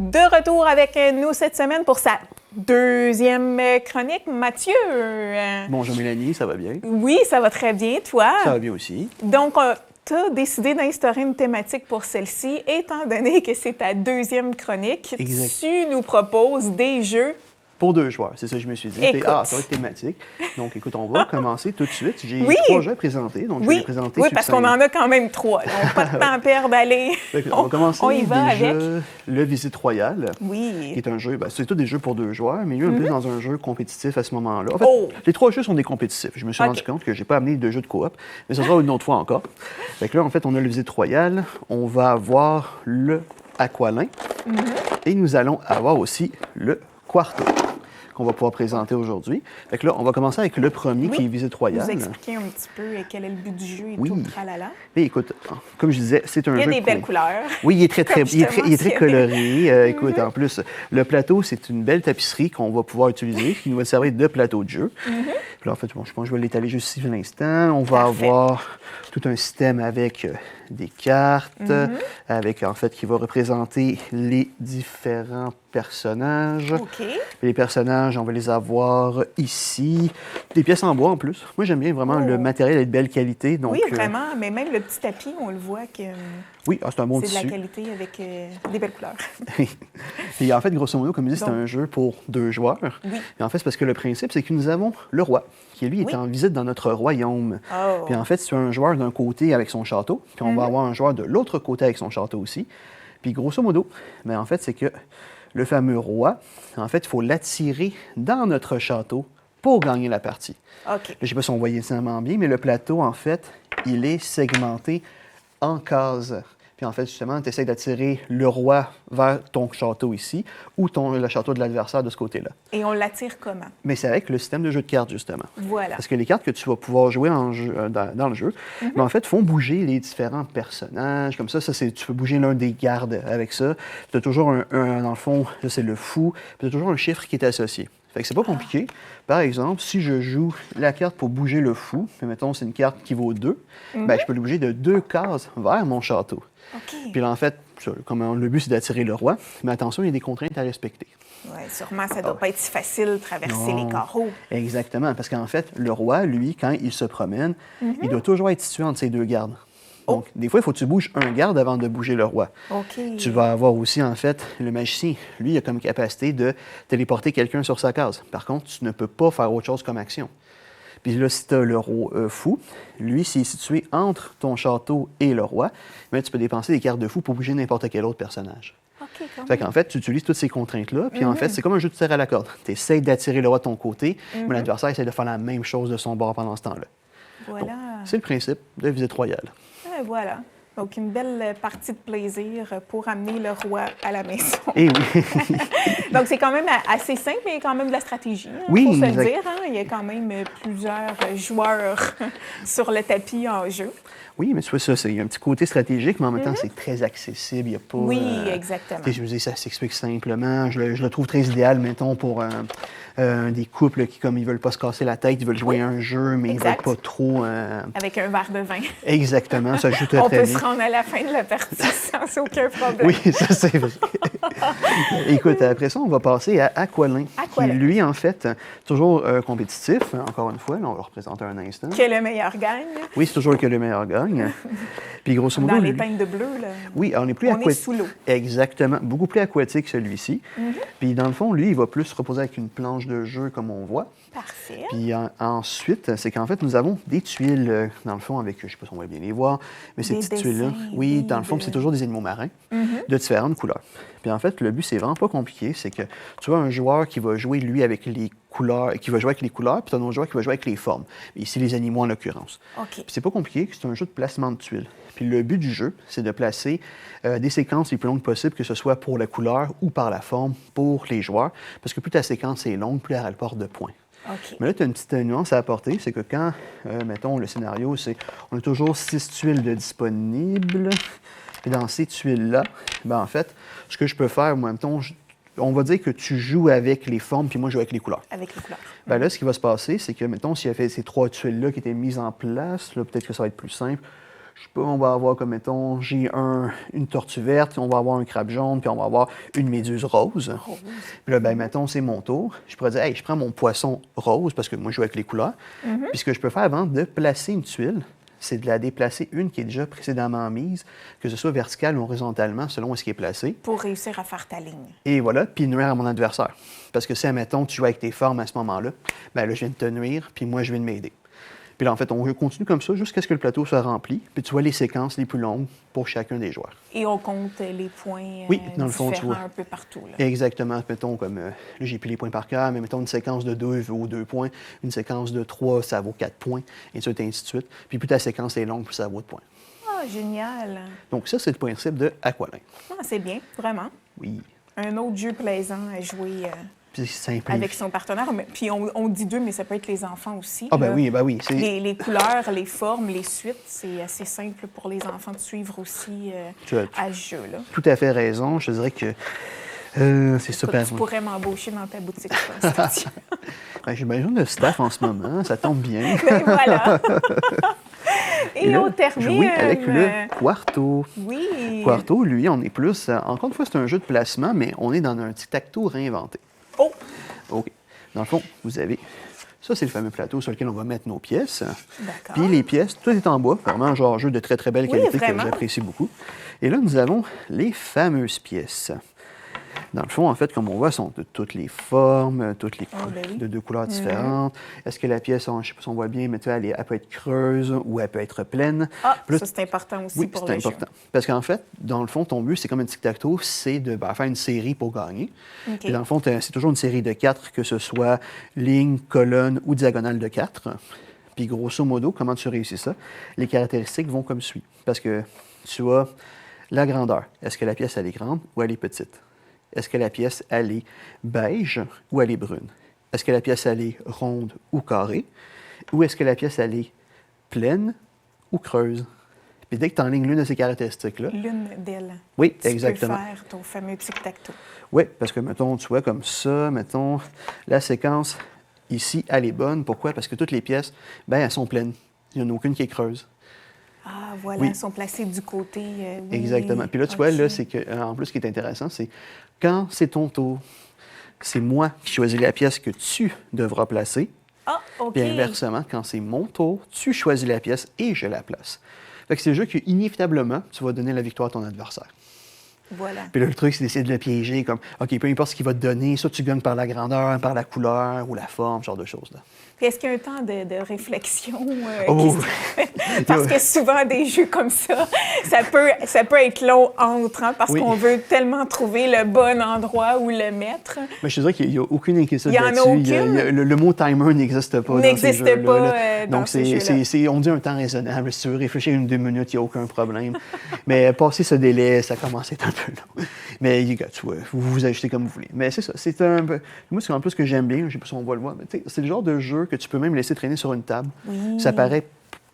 De retour avec nous cette semaine pour sa deuxième chronique. Mathieu. Bonjour Mélanie, ça va bien? Oui, ça va très bien. Toi? Ça va bien aussi. Donc, tu as décidé d'instaurer une thématique pour celle-ci, étant donné que c'est ta deuxième chronique. Exact. Tu nous proposes des jeux. Pour 2 joueurs, c'est ça que je me suis dit. Écoute. Ça va être thématique. Donc, écoute, on va commencer tout de suite. J'ai Oui. 3 jeux à présenter, donc je vais les présenter Oui, parce qu'on en a quand même 3. On n'a pas de temps à perdre, allez. On va commencer on y va déjà avec. le Visite Royale, qui Oui. est un jeu, c'est tous des jeux pour 2 joueurs, mais lui, un peu dans un jeu compétitif à ce moment-là. En fait, Oh. les 3 jeux sont des compétitifs. Je me suis OK. rendu compte que j'ai pas amené de jeux de coop, mais ça sera une autre fois encore. Fait que là, en fait, on a le Visite Royale, on va avoir le Aqualin, et nous allons avoir aussi le Quarto, qu'on va pouvoir présenter aujourd'hui. Fait que là, on va commencer avec le premier, Oui. qui est Visite Royale. Vous expliquer un petit peu quel est le but du jeu et Oui. tout le tralala. Mais écoute, comme je disais, c'est un Il y a jeu... des belles couleurs. Oui, il est très, Comme je te il est très mentionnais. coloré. Écoute, en plus, le plateau, c'est une belle tapisserie qu'on va pouvoir utiliser, qui nous va servir de plateau de jeu. Puis là, en fait, bon, je pense que je vais l'étaler juste ici un instant. On va Parfait. avoir tout un système avec des cartes, avec, en fait, qui va représenter les différents personnages. OK. Et les personnages, on va les avoir ici. Des pièces en bois, en plus. Moi, j'aime bien vraiment le matériel est de belle qualité. Donc, Oui, vraiment. Mais même le petit tapis, on le voit que oui, c'est un bon c'est de la tissu. qualité avec des belles couleurs. Et en fait, grosso modo, comme je dis, c'est Donc. un jeu pour 2 joueurs. Oui. Et en fait, c'est parce que le principe, c'est que nous avons le roi, qui lui Oui. est en visite dans notre royaume. Oh. Puis en fait, c'est un joueur d'un côté avec son château, puis on va avoir un joueur de l'autre côté avec son château aussi. Puis grosso modo, mais en fait, c'est que le fameux roi, en fait, il faut l'attirer dans notre château pour gagner la partie. OK. Là, je ne sais pas si on voit nécessairement bien, mais le plateau, en fait, il est segmenté en cases. Puis en fait, justement, tu essaies d'attirer le roi vers ton château ici ou le château de l'adversaire de ce côté-là. Et on l'attire comment? Mais c'est avec le système de jeu de cartes, justement. Voilà. Parce que les cartes que tu vas pouvoir jouer dans le jeu, ben, en fait, font bouger les différents personnages. Comme ça, tu peux bouger l'un des gardes avec ça. Tu as toujours dans le fond, là, c'est le fou, puis tu as toujours un chiffre qui est associé. Fait que c'est pas compliqué. Par exemple, si je joue la carte pour bouger le fou, puis mettons, c'est une carte qui vaut 2, ben, je peux le bouger de 2 cases vers mon château. OK. Puis là, en fait, le but, c'est d'attirer le roi. Mais attention, il y a des contraintes à respecter. Oui, sûrement, ça ne doit pas être si facile de traverser Non. les carreaux. Exactement, parce qu'en fait, le roi, lui, quand il se promène, il doit toujours être situé entre ses 2 gardes. Donc, des fois, il faut que tu bouges un garde avant de bouger le roi. OK. Tu vas avoir aussi, en fait, le magicien. Lui, il a comme capacité de téléporter quelqu'un sur sa case. Par contre, tu ne peux pas faire autre chose comme action. Puis là, si tu as le roi fou, lui, s'il est situé entre ton château et le roi, bien, tu peux dépenser des cartes de fou pour bouger n'importe quel autre personnage. OK, quand Fait qu'en fait, tu utilises toutes ces contraintes-là, puis en fait, c'est comme un jeu de tir à la corde. Tu essaies d'attirer le roi de ton côté, mais l'adversaire essaie de faire la même chose de son bord pendant ce temps-là. Voilà. C'est le principe de Visite Royale. Voilà. Donc, une belle partie de plaisir pour amener le roi à la maison. Et oui, Donc, c'est quand même assez simple, mais il y a quand même de la stratégie. Il Oui, faut se le exact. dire. Il y a quand même plusieurs joueurs sur le tapis en jeu. oui, mais tu vois ça, il y a un petit côté stratégique, mais en même temps, c'est très accessible. Il y a pas, Oui, exactement. tu sais, je veux dire, ça s'explique simplement. Je le trouve très idéal, mettons, pour des couples qui, comme ils veulent pas se casser la tête, ils veulent jouer à un jeu, mais Exact. ils veulent pas trop... Avec un verre de vin. Exactement, ça joue très, On très peut bien. se rendre à la fin de la partie sans aucun problème. Oui, ça c'est vrai. Écoute, après ça, on va passer à Aqualin. Aqualin. Qui, lui, en fait, toujours compétitif. Encore une fois, là, on va le représenter un instant. Que le meilleur gagne. Oui, c'est toujours que le meilleur gagne. Puis grosso modo, Dans les lui- teintes de bleu, là. oui, on est plus On est sous l'eau. Exactement. Beaucoup plus aquatique, celui-ci. Puis dans le fond, lui, il va plus se reposer avec une planche de jeu, comme on voit. Parfait. Puis ensuite, c'est qu'en fait, nous avons des tuiles, dans le fond, avec, je ne sais pas si on va bien les voir, mais ces Des petites tuiles-là, dessins, oui, oui, dans le fond, de- c'est toujours des animaux marins de différentes couleurs. Puis en fait, le but, c'est vraiment pas compliqué, c'est que tu as un joueur qui va jouer, lui, avec les couleurs, qui va jouer avec les couleurs, puis tu as un autre joueur qui va jouer avec les formes. Ici, les animaux, en l'occurrence. OK. Puis c'est pas compliqué, c'est un jeu de placement de tuiles. Puis le but du jeu, c'est de placer des séquences les plus longues possibles, que ce soit pour la couleur ou par la forme, pour les joueurs, parce que plus ta séquence est longue, plus elle rapporte de points. OK. Mais là, tu as une petite nuance à apporter, c'est que quand, mettons, le scénario, c'est on a toujours 6 tuiles de disponibles, et dans ces tuiles-là, ben en fait, ce que je peux faire, moi, mettons, on va dire que tu joues avec les formes, puis moi, je joue avec les couleurs. Avec les couleurs. Ben là, ce qui va se passer, c'est que, mettons, s'il y avait ces 3 tuiles-là qui étaient mises en place, là, peut-être que ça va être plus simple. je sais pas, on va avoir comme, mettons, j'ai une tortue verte, on va avoir un crabe jaune, puis on va avoir une méduse rose. Puis là, ben, mettons, c'est mon tour. Je pourrais dire, hey, je prends mon poisson rose, parce que moi, je joue avec les couleurs. Puis ce que je peux faire avant de placer une tuile, c'est de la déplacer une qui est déjà précédemment mise, que ce soit vertical ou horizontalement, selon où est-ce qui est placé. Pour réussir à faire ta ligne. Et voilà, puis nuire à mon adversaire. Parce que si, admettons, tu joues avec tes formes à ce moment-là, ben là, je viens de te nuire, puis moi, je viens de m'aider. Puis là, en fait, on continue comme ça jusqu'à ce que le plateau soit rempli. Puis tu vois les séquences les plus longues pour chacun des joueurs. Et on compte les points Oui, dans le fond, tu vois. différents un peu partout. Là. Exactement. Mettons, comme là, j'ai plus les points par cœur, mais mettons une séquence de 2 vaut 2 points. Une séquence de 3, ça vaut 4 points. Et ainsi de suite. Puis plus ta séquence est longue, plus ça vaut de points. Ah, génial. Donc ça, c'est le principe de Aqualin. Ah, c'est bien, vraiment. Oui. Un autre jeu plaisant à jouer Puis c'est simple. avec son partenaire. Puis on dit deux, mais ça peut être les enfants aussi. Ah, ben là. oui, ben oui. Les couleurs, les formes, les suites, c'est assez simple pour les enfants de suivre aussi Tu as à ce jeu-là. tout à fait raison. Je te dirais que c'est super. Tu pourrais m'embaucher dans ta boutique. Constantine. Ben, j'ai besoin de staff en ce moment. Ça tombe bien. Ben voilà. Et là, on termine. jouer avec le Quarto. Oui. Quarto, lui, on est plus... encore une fois, c'est un jeu de placement, mais on est dans un tic-tac-toe réinventé. Oh! OK. Dans le fond, vous avez... Ça, c'est le fameux plateau sur lequel on va mettre nos pièces. D'accord. Puis les pièces, tout est en bois. Vraiment, genre, jeu de très, très belle Oui, qualité vraiment. que j'apprécie beaucoup. Et là, nous avons les fameuses pièces. Dans le fond, en fait, comme on voit, sont de toutes les formes, toutes les ben oui. de deux couleurs différentes. Est-ce que la pièce, je ne sais pas si on voit bien, mais tu vois, elle peut être creuse ou elle peut être pleine. Ah, Puis là, ça, c'est important aussi oui, pour c'est le jeu. important. Parce qu'en fait, dans le fond, ton but, c'est comme un tic-tac-toe, c'est de faire une série pour gagner. OK. Puis dans le fond, c'est toujours une série de 4, que ce soit ligne, colonne ou diagonale de 4. Puis grosso modo, comment tu réussis ça? Les caractéristiques vont comme suit. Parce que tu as la grandeur. Est-ce que la pièce, elle est grande ou elle est petite? Est-ce que la pièce, elle est beige ou elle est brune? Est-ce que la pièce, elle est ronde ou carrée? Ou est-ce que la pièce, elle est pleine ou creuse? Puis dès que tu enlignes l'une de ces caractéristiques-là... L'une d'elles. Oui, Tu exactement. peux faire ton fameux tic-tac-toe. Oui, parce que, mettons, tu vois, comme ça, mettons, la séquence ici, elle est bonne. Pourquoi? Parce que toutes les pièces, bien, elles sont pleines. Il n'y en a aucune qui est creuse. Ah, voilà, Oui. elles sont placées du côté. Oui. Exactement. Puis là, tu vois, là, OK. c'est que, en plus, ce qui est intéressant, c'est quand c'est ton tour, c'est moi qui choisis la pièce que tu devras placer. Ah, OK. Puis inversement, quand c'est mon tour, tu choisis la pièce et je la place. Fait que c'est le jeu que, inévitablement, tu vas donner la victoire à ton adversaire. Voilà. Puis là, le truc, c'est d'essayer de le piéger, comme, OK, peu importe ce qu'il va te donner, soit tu gagnes par la grandeur, par la couleur ou la forme, ce genre de choses-là. Puis est-ce qu'il y a un temps de réflexion? Oh! Parce que souvent, des jeux comme ça, ça peut être long entre, hein, parce Oui. qu'on veut tellement trouver le bon endroit où le mettre. Mais je te dirais qu'il n'y a aucune inquiétude Il y en a là-dessus. aucune? Le mot timer n'existe pas dans ces N'existe jeux-là. pas, là. dans Donc, ces jeux-là. on dit un temps raisonnable. Si tu veux réfléchir 1-2 minutes, il n'y a aucun problème. Mais passer ce délai, ça commence à être un peu long. Mais tu vois, vous ajustez comme vous voulez. Mais c'est ça. C'est un peu... Moi, c'est en plus ce que j'aime bien. Je ne sais pas si on va le voir. Mais c'est le genre de jeu que tu peux même laisser traîner sur une table. Oui. Ça paraît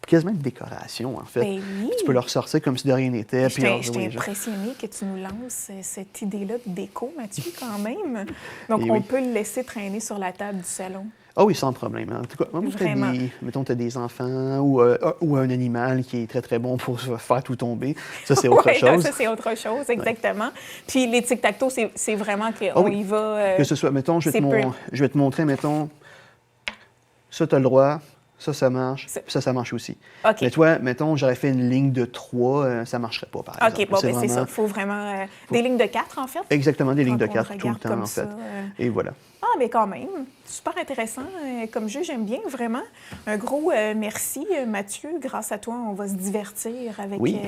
quasiment une décoration, en fait. Ben oui. Tu peux le ressortir comme si de rien n'était. puis Je t'ai impressionnée que tu nous lances cette idée-là de déco, Mathieu, quand même. Donc, Et on oui. peut le laisser traîner sur la table du salon. Ah oui, sans problème. En tout cas, moi, Vraiment. mettons, tu as des enfants ou un animal qui est très, très bon pour faire tout tomber. Ça, c'est autre Ouais, chose. ça, c'est autre chose, exactement. Puis les tic-tac-toe, c'est vraiment qu'on Ah oui. y va... Que ce soit, mettons, je c'est vais te montrer, mettons, ça, tu as le droit, ça marche, C'est- puis ça marche aussi. OK. Mais toi, mettons, j'aurais fait une ligne de 3, ça ne marcherait pas, par exemple. OK, bon, ben, c'est vraiment- ça. Il faut vraiment... Des lignes de 4, en fait. Exactement, des lignes de Quand on 4 tout le regarde temps, comme en fait. ça, Et voilà. Ah, mais quand même, super intéressant comme jeu, j'aime bien vraiment. Un gros merci, Mathieu. Grâce à toi, on va se divertir avec Oui.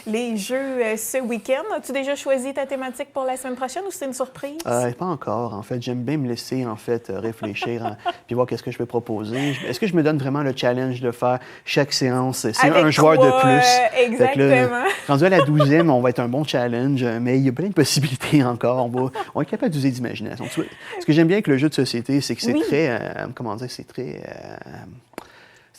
les jeux ce week-end. As-tu déjà choisi ta thématique pour la semaine prochaine ou c'est une surprise? Pas encore, en fait. J'aime bien me laisser, en fait, réfléchir puis voir qu'est-ce que je peux proposer. Est-ce que je me donne vraiment le challenge de faire chaque séance? C'est Avec un joueur de 3, plus. Fait que là, exactement. rendu à la 12e, on va être un bon challenge, mais il y a plein de possibilités encore. On est capable d'user d'imagination. Tu vois, ce que j'aime bien avec le jeu de société, c'est que c'est Oui. très, comment dire, c'est très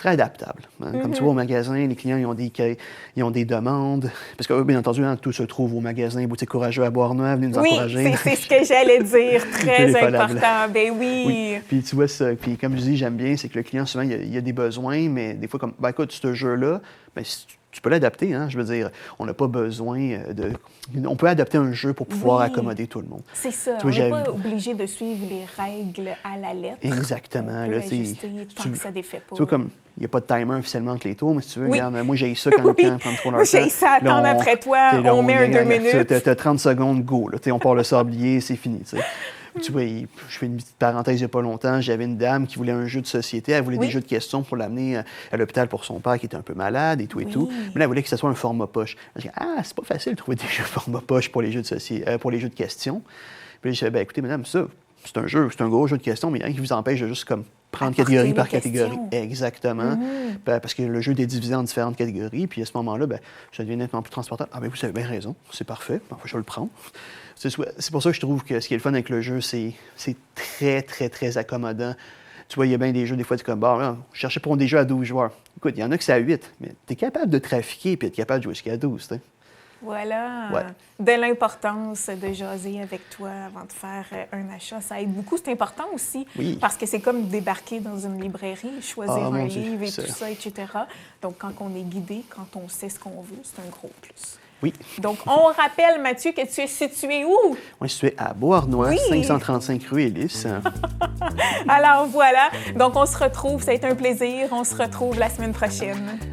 adaptable. Hein. Comme tu vois, au magasin, les clients ils ont des demandes. Parce que, bien entendu, hein, tout se trouve au magasin Boutique Courageux à Bois-Arnois. Venez nous Oui, encourager. c'est ce que j'allais dire. Très Téléphonable. important. Ben oui. Oui. Puis tu vois, puis comme je dis, j'aime bien, c'est que le client, souvent, il y a des besoins, mais des fois, comme, ben écoute, ce jeu-là, ben, si tu peux l'adapter, hein? Je veux dire, on n'a pas besoin de... On peut adapter un jeu pour pouvoir Oui. accommoder tout le monde. C'est ça. Tu vois, On n'est pas obligé de suivre les règles à la lettre. Exactement. On peut Là, tu sais, ajuster tant que ça défait pas. tu vois, comme, il n'y a pas de timer officiellement entre les tours, mais si tu veux, Oui. regarde, moi, j'ai ça quand Oui. prend trop Moi, leur temps. j'ai ça, attendre Là, après toi, tu sais, là, on met un 2 minutes. T'as 30 secondes, go. Là, tu sais, on part le sablier, c'est fini. Tu sais. Tu vois, je fais une petite parenthèse il n'y a pas longtemps. J'avais une dame qui voulait un jeu de société. Elle voulait Oui. des jeux de questions pour l'amener à l'hôpital pour son père qui était un peu malade et tout et Oui. tout. Mais là, elle voulait que ce soit un format poche. Je dis, c'est pas facile de trouver des jeux format poche pour les jeux pour les jeux de questions. Puis là, je disais, ben écoutez, madame, ça, c'est un jeu, c'est un gros jeu de questions, mais il y a rien qui vous empêche de juste comme prendre Apporter catégorie les par catégorie. questions. Exactement. Parce que le jeu est divisé en différentes catégories. Puis à ce moment-là, ben, ça devient nettement plus transportable. Ah, ben vous avez bien raison, c'est parfait. Enfin, je le prends. C'est pour ça que je trouve que ce qui est le fun avec le jeu, c'est très, très, très accommodant. Tu vois, il y a bien des jeux, des fois, tu es comme, bon, je cherchais pour des jeux à 12 joueurs. Écoute, il y en a que c'est à 8, mais tu es capable de trafiquer et être capable de jouer jusqu'à 12. T'sais. Voilà. Ouais. De l'importance de jaser avec toi avant de faire un achat. Ça aide beaucoup. C'est important aussi Oui. parce que c'est comme débarquer dans une librairie, choisir mon un Dieu, livre et ça. tout ça, etc. Donc, quand on est guidé, quand on sait ce qu'on veut, c'est un gros plus. Oui. Donc, on rappelle, Mathieu, que tu es situé où? Moi, je suis à Beauharnois, Oui. 535 rue Élis. Alors, voilà. Donc, on se retrouve. Ça a été un plaisir. On se retrouve la semaine prochaine.